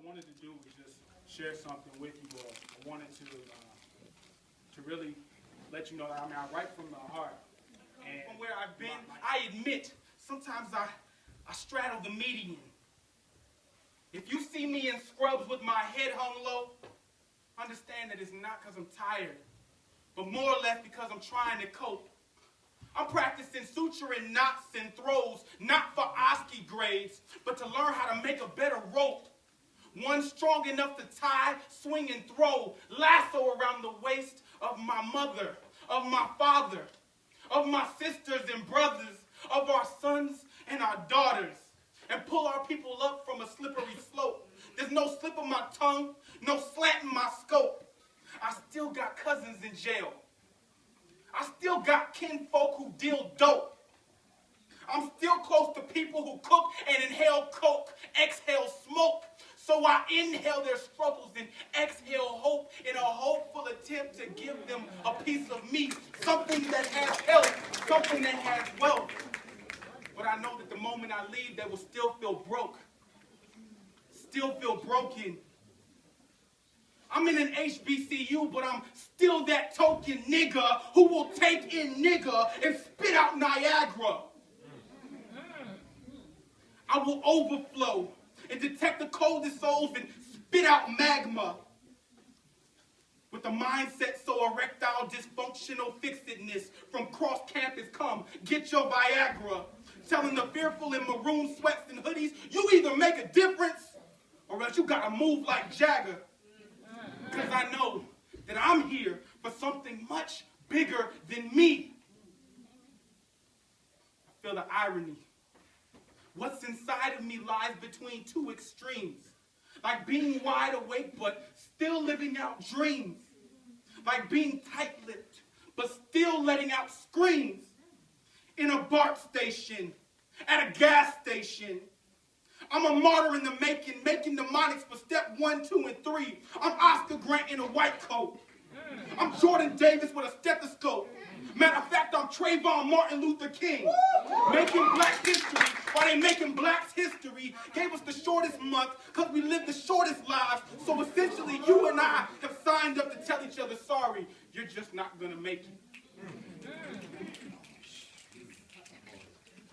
wanted to do was just share something with you all. I wanted to really let you know that I write from the heart. And from where I've been, I admit, sometimes I straddle the median. If you see me in scrubs with my head hung low, understand that it's not because I'm tired, but more or less because I'm trying to cope. I'm practicing suturing knots and throws, not for OSCE grades, but to learn how to make a better rope. One strong enough to tie, swing, and throw, lasso around the waist of my mother, of my father, of my sisters and brothers, of our sons and our daughters, and pull our people up from a slippery slope. There's no slip of my tongue, no slant in my scope. I still got cousins in jail. I still got kinfolk who deal dope. I'm still close to people who cook and inhale coke, exhale smoke. So I inhale their struggles and exhale hope in a hopeful attempt to give them a piece of me, something that has health, something that has wealth. But I know that the moment I leave, they will still feel broke, still feel broken. I'm in an HBCU, but I'm still that token nigga who will take in nigga and spit out Niagara. I will overflow and detect the coldest souls and spit out magma. With a mindset so erectile, dysfunctional fixedness from cross campus, come, get your Viagra. Telling the fearful in maroon sweats and hoodies, you either make a difference or else you gotta move like Jagger. Because I know that I'm here for something much bigger than me. I feel the irony. What's inside of me lies between two extremes. Like being wide awake but still living out dreams. Like being tight-lipped but still letting out screams. In a BART station, at a gas station. I'm a martyr in the making mnemonics for step 1, 2, and 3. I'm Oscar Grant in a white coat. I'm Jordan Davis with a stethoscope. Matter of fact, I'm Trayvon Martin Luther King. Making black history while they making blacks history. Gave us the shortest month because we lived the shortest lives. So essentially, you and I have signed up to tell each other, sorry, you're just not going to make it.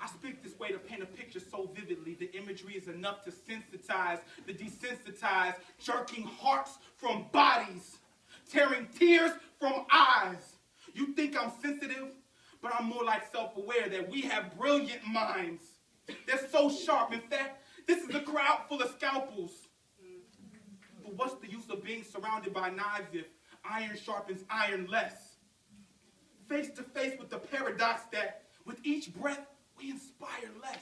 I speak this way to paint a picture so vividly. The imagery is enough to sensitize the desensitized, jerking hearts from bodies, tearing tears from eyes. You think I'm sensitive, but I'm more like self-aware that we have brilliant minds. They're so sharp. In fact, this is a crowd full of scalpels. But what's the use of being surrounded by knives if iron sharpens iron less? Face to face with the paradox that with each breath, we inspire less.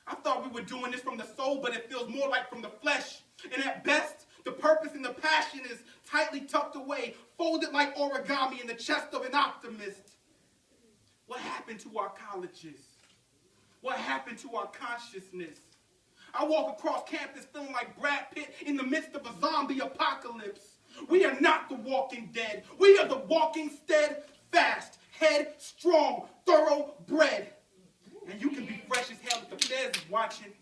I thought we were doing this from the soul, but it feels more like from the flesh. And at best, the purpose and the passion is tightly tucked away, folded like origami in the chest of an optimist. What happened to our colleges? What happened to our consciousness? I walk across campus feeling like Brad Pitt in the midst of a zombie apocalypse. We are not the walking dead. We are the walking steadfast, headstrong, thoroughbred. And you can be fresh as hell if the feds is watching,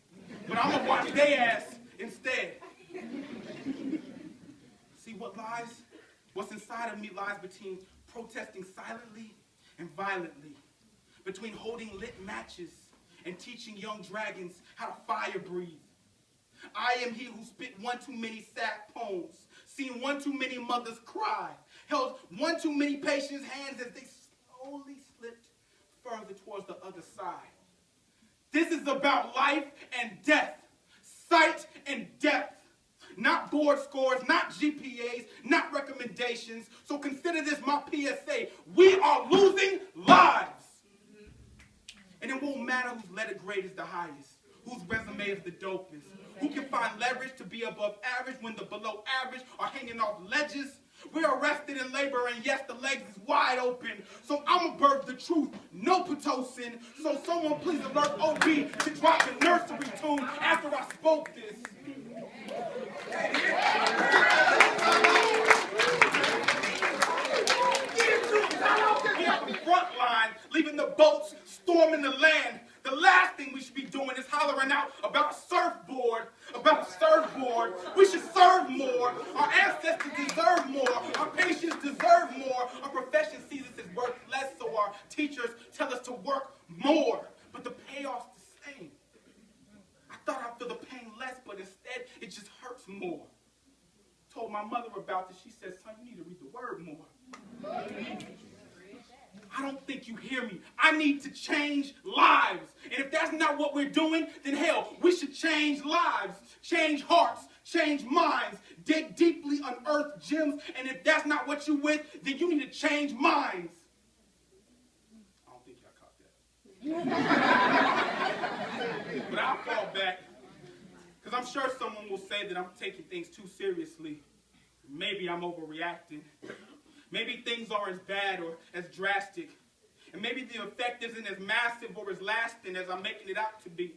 but I'm gonna watch their ass instead. See, what's inside of me lies between protesting silently and violently, between holding lit matches and teaching young dragons how to fire breathe. I am he who spit one too many sad poems, seen one too many mothers cry, held one too many patients' hands as they slowly slipped further towards the other side. This is about life and death, sight and depth. Not board scores, not GPAs, not recommendations. So consider this my PSA. We are losing lives. And it won't matter whose letter grade is the highest, whose resume is the dopest, who can find leverage to be above average when the below average are hanging off ledges. We're arrested in labor, and yes, the legs is wide open. So I'ma birth the truth, no Pitocin. So someone please alert OB to drop the nursery tune after I spoke this. We're at the front line, leaving the boats, storming the land. The last thing we should be doing is hollering out about a surfboard, about a surfboard. We should serve more. Our ancestors deserve more. Our patients deserve more. Our profession sees us as worth less, so our teachers tell us to work more. But the payoff's the same. I thought I'd feel the pain less, but instead it just hurts more. Told my mother about this. She said, son, you need to read the word more. I don't think you hear me. I need to change lives. And if that's not what we're doing, then hell, we should change lives, change hearts, change minds, dig deeply, unearth gems. And if that's not what you're with, then you need to change minds. I don't think y'all caught that. But I'll fall back, because I'm sure someone will say that I'm taking things too seriously. Maybe I'm overreacting. Maybe things aren't as bad or as drastic. And maybe the effect isn't as massive or as lasting as I'm making it out to be.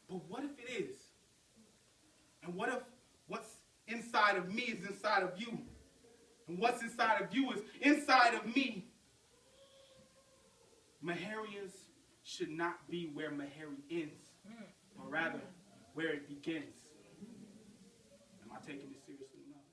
But what if it is? And what if what's inside of me is inside of you? And what's inside of you is inside of me? Maharians should not be where Mahari ends, but rather where it begins. Am I taking this seriously enough?